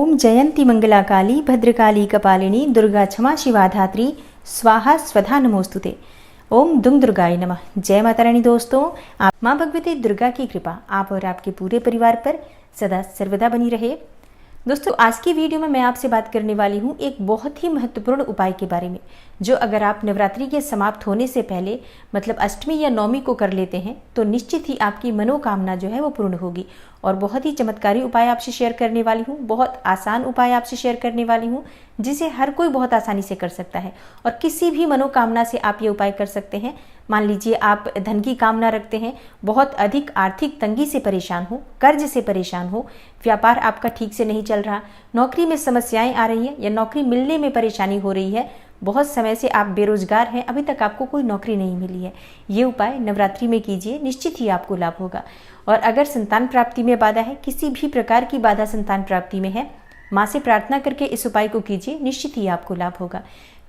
ओम जयंती मंगला काली भद्रकाली कपालिनी दुर्गा क्षमा शिवा धात्री स्वाहा स्वधा नमोस्तुते। ओम दुम दुर्गाय नमः। जय माता रानी। दोस्तों, आप माँ भगवती दुर्गा की कृपा आप और आपके पूरे परिवार पर सदा सर्वदा बनी रहे। दोस्तों, आज की वीडियो में मैं आपसे बात करने वाली हूँ एक बहुत ही महत्वपूर्ण उपाय के बारे में, जो अगर आप नवरात्रि के समाप्त होने से पहले मतलब अष्टमी या नौमी को कर लेते हैं तो निश्चित ही आपकी मनोकामना जो है वो पूर्ण होगी। और बहुत ही चमत्कारी उपाय आपसे शेयर करने वाली हूँ, बहुत आसान उपाय आपसे शेयर करने वाली हूँ जिसे हर कोई बहुत आसानी से कर सकता है और किसी भी मनोकामना से आप ये उपाय कर सकते हैं। मान लीजिए आप धन की कामना रखते हैं, बहुत अधिक आर्थिक तंगी से परेशान हो, कर्ज से परेशान हो, व्यापार आपका ठीक से नहीं चल रहा, नौकरी में समस्याएं आ रही हैं या नौकरी मिलने में परेशानी हो रही है, बहुत समय से आप बेरोजगार हैं, अभी तक आपको कोई नौकरी नहीं मिली है, ये उपाय नवरात्रि में कीजिए, निश्चित ही आपको लाभ होगा। और अगर संतान प्राप्ति में बाधा है, किसी भी प्रकार की बाधा संतान प्राप्ति में है, माँ से प्रार्थना करके इस उपाय को कीजिए, निश्चित ही आपको लाभ होगा।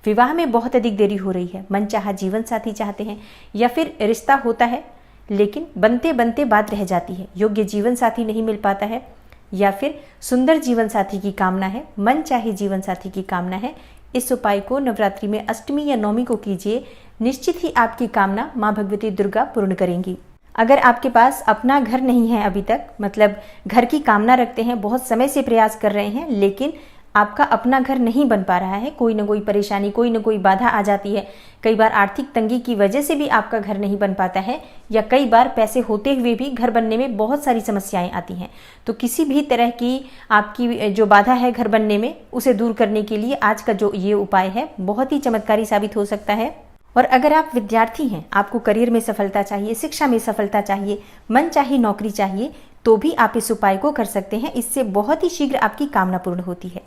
विवाह में बहुत अधिक देरी हो रही है, मनचाहा जीवन साथी चाहते हैं या फिर रिश्ता होता है लेकिन बनते बनते बात रह जाती है, योग्य जीवन साथी नहीं मिल पाता है, या फिर सुंदर जीवन साथी की कामना है, मन चाहे जीवन साथी की कामना है, इस उपाय को नवरात्रि में अष्टमी या नौमी को कीजिए, निश्चित ही आपकी कामना माँ भगवती दुर्गा पूर्ण करेंगी। अगर आपके पास अपना घर नहीं है अभी तक, मतलब घर की कामना रखते हैं, बहुत समय से प्रयास कर रहे हैं लेकिन आपका अपना घर नहीं बन पा रहा है, कोई ना कोई परेशानी, कोई ना कोई बाधा आ जाती है, कई बार आर्थिक तंगी की वजह से भी आपका घर नहीं बन पाता है, या कई बार पैसे होते हुए भी घर बनने में बहुत सारी समस्याएं आती हैं, तो किसी भी तरह की आपकी जो बाधा है घर बनने में, उसे दूर करने के लिए आज का जो ये उपाय है बहुत ही चमत्कारी साबित हो सकता है। और अगर आप विद्यार्थी हैं, आपको करियर में सफलता चाहिए, शिक्षा में सफलता चाहिए, मन चाहे नौकरी चाहिए, तो भी आप इस उपाय को कर सकते हैं, इससे बहुत ही शीघ्र आपकी कामना पूर्ण होती है।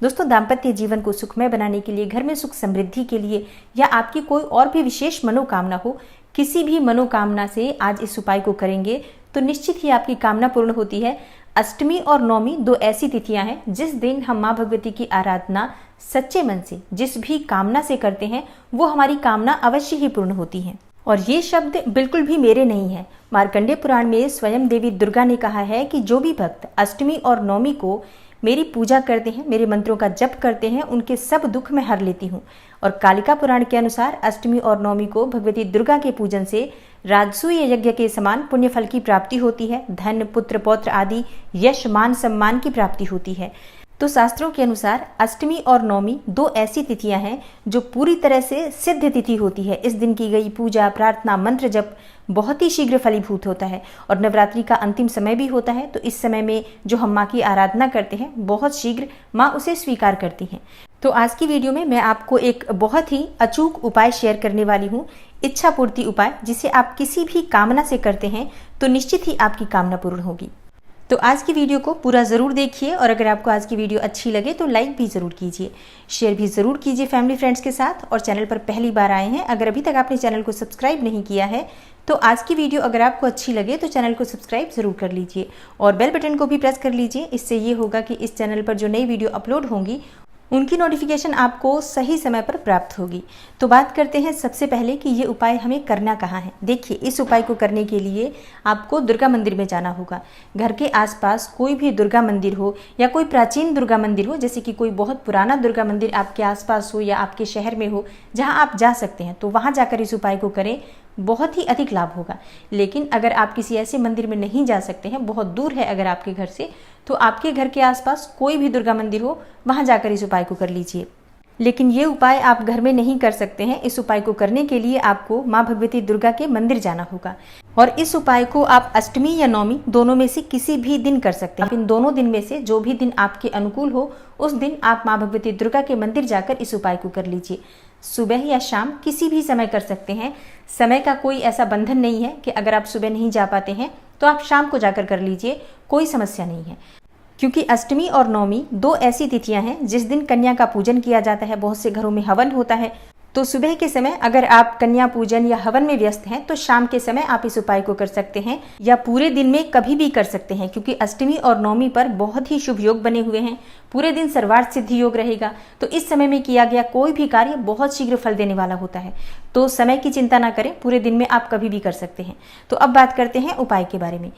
दोस्तों, दाम्पत्य जीवन को सुखमय बनाने के लिए, घर में सुख समृद्धि के लिए, या आपकी कोई और भी विशेष मनोकामना हो, किसी भी मनोकामना से आज इस उपाय को करेंगे तो निश्चित ही आपकी कामना पूर्ण होती है। अष्टमी और नौमी दो ऐसी तिथियां हैं जिस दिन हम माँ भगवती की आराधना सच्चे मन से, जिस भी कामना से करते हैं, वो हमारी कामना अवश्य ही पूर्ण होती है। और ये शब्द बिल्कुल भी मेरे नहीं है, मार्कंडेय पुराण में स्वयं देवी दुर्गा ने कहा है कि जो भी भक्त अष्टमी और नौमी को मेरी पूजा करते हैं, मेरे मंत्रों का जप करते हैं, उनके सब दुख मैं हर लेती हूँ। और कालिका पुराण के अनुसार अष्टमी और नौमी को भगवती दुर्गा के पूजन से राजसूय यज्ञ के समान पुण्य फल की प्राप्ति होती है, धन पुत्र पौत्र आदि यश मान सम्मान की प्राप्ति होती है। तो शास्त्रों के अनुसार अष्टमी और नौमी दो ऐसी तिथियां हैं जो पूरी तरह से सिद्ध तिथि होती है। इस दिन की गई पूजा, प्रार्थना, मंत्र जप बहुत ही शीघ्र फलीभूत होता है और नवरात्रि का अंतिम समय भी होता है, तो इस समय में जो हम माँ की आराधना करते हैं बहुत शीघ्र माँ उसे स्वीकार करती हैं। तो आज की वीडियो में मैं आपको एक बहुत ही अचूक उपाय शेयर करने वाली हूँ, इच्छा पूर्ति उपाय, जिसे आप किसी भी कामना से करते हैं तो निश्चित ही आपकी कामना पूर्ण होगी। तो आज की वीडियो को पूरा ज़रूर देखिए और अगर आपको आज की वीडियो अच्छी लगे तो लाइक भी ज़रूर कीजिए, शेयर भी ज़रूर कीजिए फैमिली फ्रेंड्स के साथ। और चैनल पर पहली बार आए हैं, अगर अभी तक आपने चैनल को सब्सक्राइब नहीं किया है तो आज की वीडियो अगर आपको अच्छी लगे तो चैनल को सब्सक्राइब ज़रूर कर लीजिए और बेल बटन को भी प्रेस कर लीजिए। इससे ये होगा कि इस चैनल पर जो नई वीडियो अपलोड होंगी उनकी नोटिफिकेशन आपको सही समय पर प्राप्त होगी। तो बात करते हैं सबसे पहले कि ये उपाय हमें करना कहाँ है। देखिए, इस उपाय को करने के लिए आपको दुर्गा मंदिर में जाना होगा। घर के आसपास कोई भी दुर्गा मंदिर हो या कोई प्राचीन दुर्गा मंदिर हो, जैसे कि कोई बहुत पुराना दुर्गा मंदिर आपके आसपास हो या आपके शहर में हो जहाँ आप जा सकते हैं, तो वहाँ जाकर इस उपाय को करें, बहुत ही अधिक लाभ होगा। लेकिन अगर आप किसी ऐसे मंदिर में नहीं जा सकते हैं, बहुत दूर है अगर आपके घर से, तो आपके घर के आसपास कोई भी दुर्गा मंदिर हो वहां जाकर इस उपाय को कर लीजिए। लेकिन ये उपाय आप घर में नहीं कर सकते हैं। इस उपाय को करने के लिए आपको माँ भगवती दुर्गा के मंदिर जाना होगा और इस उपाय को आप अष्टमी या नौमी दोनों में से किसी भी दिन कर सकते हैं। इन दोनों दिन में से जो भी दिन आपके अनुकूल हो उस दिन आप माँ भगवती दुर्गा के मंदिर जाकर इस उपाय को कर लीजिए। सुबह या शाम किसी भी समय कर सकते हैं, समय का कोई ऐसा बंधन नहीं है कि अगर आप सुबह नहीं जा पाते हैं तो आप शाम को जाकर कर लीजिए, कोई समस्या नहीं है। क्योंकि अष्टमी और नौमी दो ऐसी तिथियां हैं जिस दिन कन्या का पूजन किया जाता है, बहुत से घरों में हवन होता है, तो सुबह के समय अगर आप कन्या पूजन या हवन में व्यस्त हैं तो शाम के समय आप इस उपाय को कर सकते हैं या पूरे दिन में कभी भी कर सकते हैं, क्योंकि अष्टमी और नौमी पर बहुत ही शुभ योग बने हुए हैं। पूरे दिन सर्वार्थ सिद्धि योग रहेगा, तो इस समय में किया गया कोई भी कार्य बहुत शीघ्र फल देने वाला होता है। तो समय की चिंता ना करें, पूरे दिन में आप कभी भी कर सकते हैं। तो अब बात करते हैं उपाय के बारे में।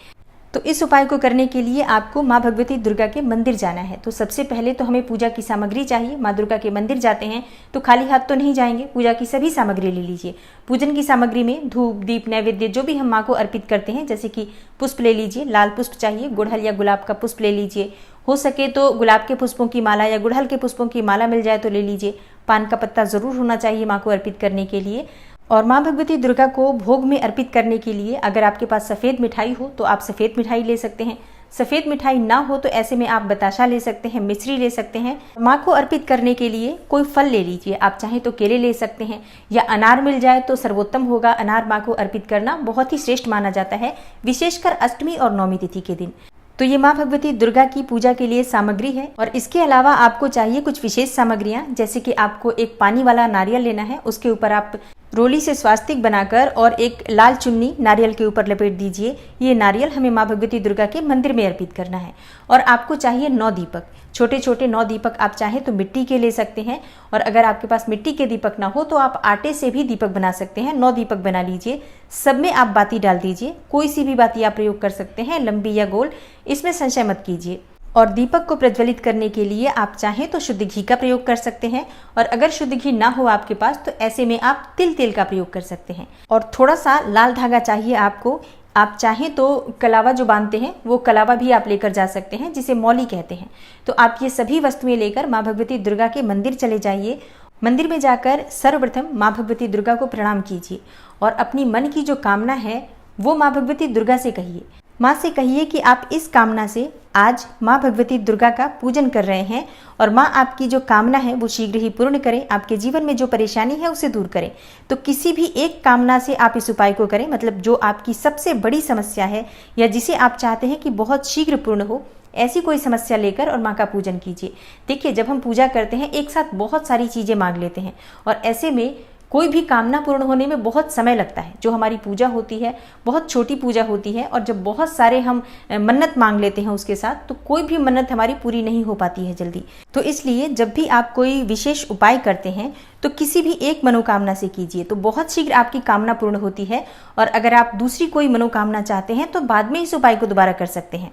तो इस उपाय को करने के लिए आपको माँ भगवती दुर्गा के मंदिर जाना है। तो सबसे पहले तो हमें पूजा की सामग्री चाहिए। माँ दुर्गा के मंदिर जाते हैं तो खाली हाथ तो नहीं जाएंगे, पूजा की सभी सामग्री ले लीजिए। पूजन की सामग्री में धूप, दीप, नैवेद्य जो भी हम माँ को अर्पित करते हैं, जैसे कि पुष्प ले लीजिए, लाल पुष्प चाहिए, गुड़हल या गुलाब का पुष्प ले लीजिए। हो सके तो गुलाब के पुष्पों की माला या गुड़हल के पुष्पों की माला मिल जाए तो ले लीजिए। पान का पत्ता जरूर होना चाहिए माँ को अर्पित करने के लिए। और माँ भगवती दुर्गा को भोग में अर्पित करने के लिए अगर आपके पास सफ़ेद मिठाई हो तो आप सफ़ेद मिठाई ले सकते हैं। सफ़ेद मिठाई ना हो तो ऐसे में आप बताशा ले सकते हैं, मिश्री ले सकते हैं। माँ को अर्पित करने के लिए कोई फल ले लीजिए। आप चाहें तो केले ले सकते हैं या अनार मिल जाए तो सर्वोत्तम होगा। अनार माँ को अर्पित करना बहुत ही श्रेष्ठ माना जाता है, विशेषकर अष्टमी और नौमी तिथि के दिन। तो ये माँ भगवती दुर्गा की पूजा के लिए सामग्री है। और इसके अलावा आपको चाहिए कुछ विशेष सामग्रियाँ, जैसे कि आपको एक पानी वाला नारियल लेना है। उसके ऊपर आप रोली से स्वास्तिक बनाकर और एक लाल चुन्नी नारियल के ऊपर लपेट दीजिए। ये नारियल हमें माँ भगवती दुर्गा के मंदिर में अर्पित करना है। और आपको चाहिए 9 दीपक, छोटे छोटे 9 दीपक। आप चाहें तो मिट्टी के ले सकते हैं, और अगर आपके पास मिट्टी के दीपक ना हो तो आप आटे से भी दीपक बना सकते हैं। 9 दीपक बना लीजिए। सब में आप बाती डाल दीजिए। कोई सी भी बाती आप प्रयोग कर सकते हैं, लंबी या गोल, इसमें संशय मत कीजिए। और दीपक को प्रज्वलित करने के लिए आप चाहें तो शुद्ध घी का प्रयोग कर सकते हैं, और अगर शुद्ध घी ना हो आपके पास तो ऐसे में आप तिल तेल का प्रयोग कर सकते हैं। और थोड़ा सा लाल धागा चाहिए आपको। आप चाहें तो कलावा जो बांधते हैं वो कलावा भी आप लेकर जा सकते हैं, जिसे मौली कहते हैं। तो आप ये सभी वस्तुएं लेकर माँ भगवती दुर्गा के मंदिर चले जाइए। मंदिर में जाकर सर्वप्रथम माँ भगवती दुर्गा को प्रणाम कीजिए और अपनी मन की जो कामना है वो माँ भगवती दुर्गा से कहिए। माँ से कहिए कि आप इस कामना से आज माँ भगवती दुर्गा का पूजन कर रहे हैं और माँ आपकी जो कामना है वो शीघ्र ही पूर्ण करें, आपके जीवन में जो परेशानी है उसे दूर करें। तो किसी भी एक कामना से आप इस उपाय को करें, मतलब जो आपकी सबसे बड़ी समस्या है या जिसे आप चाहते हैं कि बहुत शीघ्र पूर्ण हो, ऐसी कोई समस्या लेकर और माँ का पूजन कीजिए। देखिए, जब हम पूजा करते हैं एक साथ बहुत सारी चीज़ें मांग लेते हैं और ऐसे में कोई भी कामना पूर्ण होने में बहुत समय लगता है। जो हमारी पूजा होती है बहुत छोटी पूजा होती है, और जब बहुत सारे हम मन्नत मांग लेते हैं उसके साथ, तो कोई भी मन्नत हमारी पूरी नहीं हो पाती है जल्दी। तो इसलिए जब भी आप कोई विशेष उपाय करते हैं तो किसी भी एक मनोकामना से कीजिए, तो बहुत शीघ्र आपकी कामना पूर्ण होती है। और अगर आप दूसरी कोई मनोकामना चाहते हैं तो बाद में इस उपाय को दोबारा कर सकते हैं।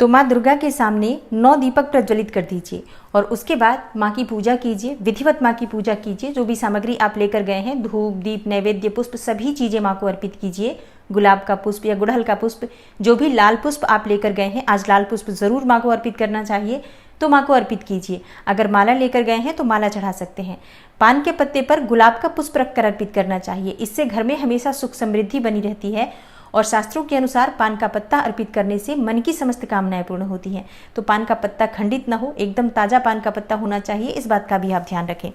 तो माँ दुर्गा के सामने 9 दीपक प्रज्वलित कर दीजिए और उसके बाद माँ की पूजा कीजिए, विधिवत माँ की पूजा कीजिए। जो भी सामग्री आप लेकर गए हैं, धूप, दीप, नैवेद्य, पुष्प, सभी चीज़ें माँ को अर्पित कीजिए। गुलाब का पुष्प या गुड़हल का पुष्प, जो भी लाल पुष्प आप लेकर गए हैं, आज लाल पुष्प जरूर माँ को अर्पित करना चाहिए, तो माँ को अर्पित कीजिए। अगर माला लेकर गए हैं तो माला चढ़ा सकते हैं। पान के पत्ते पर गुलाब का पुष्प रखकर अर्पित करना चाहिए। इससे घर में हमेशा सुख समृद्धि बनी रहती है। और शास्त्रों के अनुसार पान का पत्ता अर्पित करने से मन की समस्त कामनाएं पूर्ण होती हैं। तो पान का पत्ता खंडित न हो, एकदम ताज़ा पान का पत्ता होना चाहिए, इस बात का भी आप ध्यान रखें।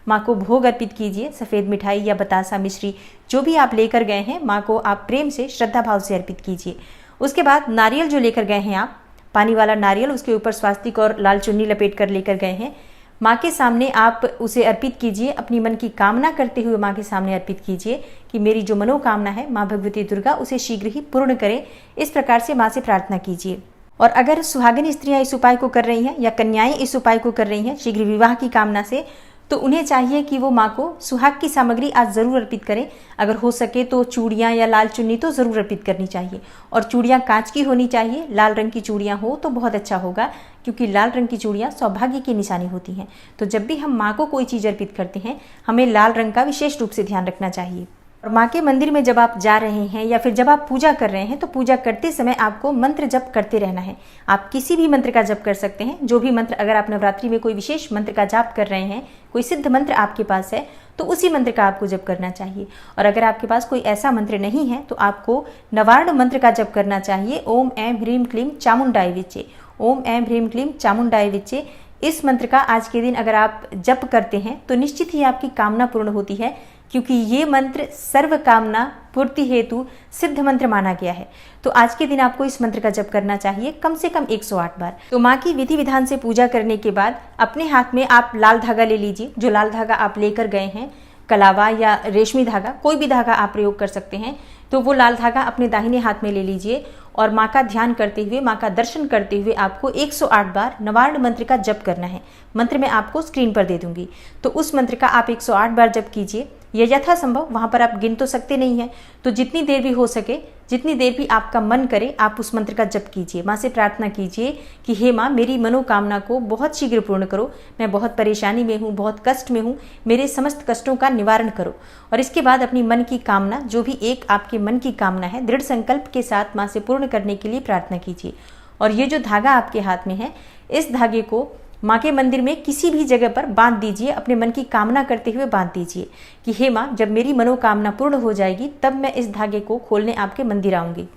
माँ को भोग अर्पित कीजिए। सफ़ेद मिठाई या बतासा, मिश्री जो भी आप लेकर गए हैं, माँ को आप प्रेम से, श्रद्धा भाव से अर्पित कीजिए। उसके बाद नारियल जो लेकर गए हैं आप, पानी वाला नारियल, उसके ऊपर स्वास्तिक और लाल चुन्नी लपेट कर लेकर गए हैं, माँ के सामने आप उसे अर्पित कीजिए। अपनी मन की कामना करते हुए माँ के सामने अर्पित कीजिए कि मेरी जो मनोकामना है माँ भगवती दुर्गा उसे शीघ्र ही पूर्ण करे। इस प्रकार से माँ से प्रार्थना कीजिए। और अगर सुहागिन स्त्रियां इस उपाय को कर रही हैं या कन्याएं इस उपाय को कर रही हैं शीघ्र विवाह की कामना से, तो उन्हें चाहिए कि वो माँ को सुहाग की सामग्री आज ज़रूर अर्पित करें। अगर हो सके तो चूड़ियाँ या लाल चुन्नी तो ज़रूर अर्पित करनी चाहिए, और चूड़ियाँ कांच की होनी चाहिए। लाल रंग की चूड़ियाँ हो तो बहुत अच्छा होगा, क्योंकि लाल रंग की चूड़ियाँ सौभाग्य की निशानी होती हैं। तो जब भी हम माँ को कोई चीज़ अर्पित करते हैं, हमें लाल रंग का विशेष रूप से ध्यान रखना चाहिए। और माँ के मंदिर में जब आप जा रहे हैं या फिर जब आप पूजा कर रहे हैं, तो पूजा करते समय आपको मंत्र जप करते रहना है। आप किसी भी मंत्र का जप कर सकते हैं, जो भी मंत्र, अगर आप नवरात्रि में कोई विशेष मंत्र का जाप कर रहे हैं, कोई सिद्ध मंत्र आपके पास है, तो उसी मंत्र का आपको जप करना चाहिए। और अगर आपके पास कोई ऐसा मंत्र नहीं है तो आपको नवार्ण मंत्र का जप करना चाहिए। ओम ऐं ह्रीं क्लीं चामुंडाय विच्चे, ओम ऐं ह्रीं क्लीं चामुंडाय विच्चे। इस मंत्र का आज के दिन अगर आप जप करते हैं तो निश्चित ही आपकी कामना पूर्ण होती है, क्योंकि ये मंत्र सर्व कामना पूर्ति हेतु सिद्ध मंत्र माना गया है। तो आज के दिन आपको इस मंत्र का जप करना चाहिए कम से कम 108 बार। तो माँ की विधि विधान से पूजा करने के बाद अपने हाथ में आप लाल धागा ले लीजिए। जो लाल धागा आप लेकर गए हैं, कलावा या रेशमी धागा, कोई भी धागा आप प्रयोग कर सकते हैं, तो वो लाल धागा अपने दाहिने हाथ में ले लीजिए और माँ का ध्यान करते हुए, माँ का दर्शन करते हुए आपको 108 बार नवार्ण मंत्र का जप करना है। मंत्र मैं आपको स्क्रीन पर दे दूंगी, तो उस मंत्र का आप 108 बार जप कीजिए। या यथासंभव वहाँ पर आप गिन तो सकते नहीं हैं, तो जितनी देर भी हो सके, जितनी देर भी आपका मन करे, आप उस मंत्र का जप कीजिए। माँ से प्रार्थना कीजिए कि हे माँ, मेरी मनोकामना को बहुत शीघ्र पूर्ण करो, मैं बहुत परेशानी में हूँ, बहुत कष्ट में हूँ, मेरे समस्त कष्टों का निवारण करो। और इसके बाद अपनी मन की कामना, जो भी एक आपके मन की कामना है, दृढ़ संकल्प के साथ माँ से पूर्ण करने के लिए प्रार्थना कीजिए। और ये जो धागा आपके हाथ में है, इस धागे को माँ के मंदिर में किसी भी जगह पर बांध दीजिए, अपने मन की कामना करते हुए बांध दीजिए कि हे माँ, जब मेरी मनोकामना पूर्ण हो जाएगी तब मैं इस धागे को खोलने आपके मंदिर आऊँगी।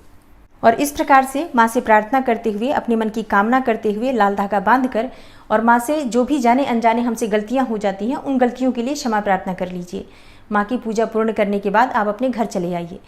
और इस प्रकार से माँ से प्रार्थना करते हुए, अपने मन की कामना करते हुए लाल धागा बांधकर और माँ से जो भी जाने अनजाने हमसे गलतियाँ हो जाती हैं, उन गलतियों के लिए क्षमा प्रार्थना कर लीजिए। माँ की पूजा पूर्ण करने के बाद आप अपने घर चले आइए।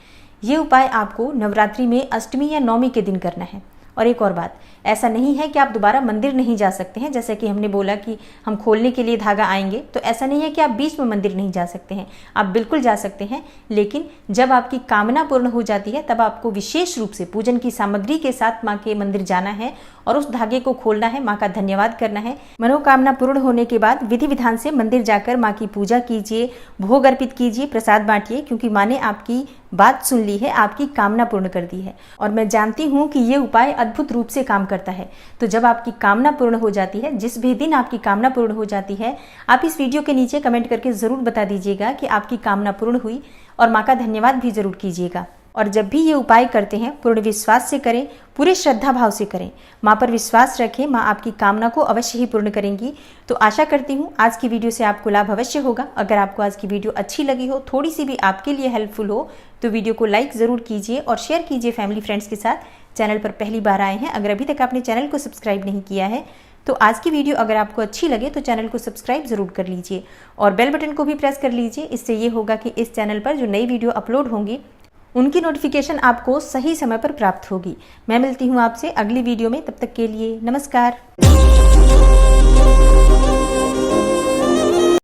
ये उपाय आपको नवरात्रि में अष्टमी या नवमी के दिन करना है। और एक और बात, ऐसा नहीं है कि आप दोबारा मंदिर नहीं जा सकते हैं। जैसे कि हमने बोला कि हम खोलने के लिए धागा आएंगे, तो ऐसा नहीं है कि आप बीच में मंदिर नहीं जा सकते हैं, आप बिल्कुल जा सकते हैं। लेकिन जब आपकी कामना पूर्ण हो जाती है तब आपको विशेष रूप से पूजन की सामग्री के साथ माँ के मंदिर जाना है और उस धागे को खोलना है, माँ का धन्यवाद करना है। मनोकामना पूर्ण होने के बाद विधि विधान से मंदिर जाकर माँ की पूजा कीजिए, भोग अर्पित कीजिए, प्रसाद बांटिए, क्योंकि माँ ने आपकी बात सुन ली है, आपकी कामना पूर्ण कर दी है। और मैं जानती हूँ कि ये उपाय अद्भुत रूप से काम करता है। तो जब आपकी कामना पूर्ण हो जाती है, जिस भी दिन आपकी कामना पूर्ण हो जाती है, आप इस वीडियो के नीचे कमेंट करके ज़रूर बता दीजिएगा कि आपकी कामना पूर्ण हुई, और माँ का धन्यवाद भी ज़रूर कीजिएगा। और जब भी ये उपाय करते हैं, पूर्ण विश्वास से करें, पूरे श्रद्धा भाव से करें, माँ पर विश्वास रखें, माँ आपकी कामना को अवश्य ही पूर्ण करेंगी। तो आशा करती हूँ आज की वीडियो से आपको लाभ अवश्य होगा। अगर आपको आज की वीडियो अच्छी लगी हो, थोड़ी सी भी आपके लिए हेल्पफुल हो, तो वीडियो को लाइक ज़रूर कीजिए और शेयर कीजिए फैमिली फ्रेंड्स के साथ। चैनल पर पहली बार आए हैं, अगर अभी तक आपने चैनल को सब्सक्राइब नहीं किया है, तो आज की वीडियो अगर आपको अच्छी लगे तो चैनल को सब्सक्राइब ज़रूर कर लीजिए और बेल बटन को भी प्रेस कर लीजिए। इससे ये होगा कि इस चैनल पर जो नई वीडियो अपलोड होंगी उनकी नोटिफिकेशन आपको सही समय पर प्राप्त होगी। मैं मिलती हूँ आपसे अगली वीडियो में, तब तक के लिए नमस्कार।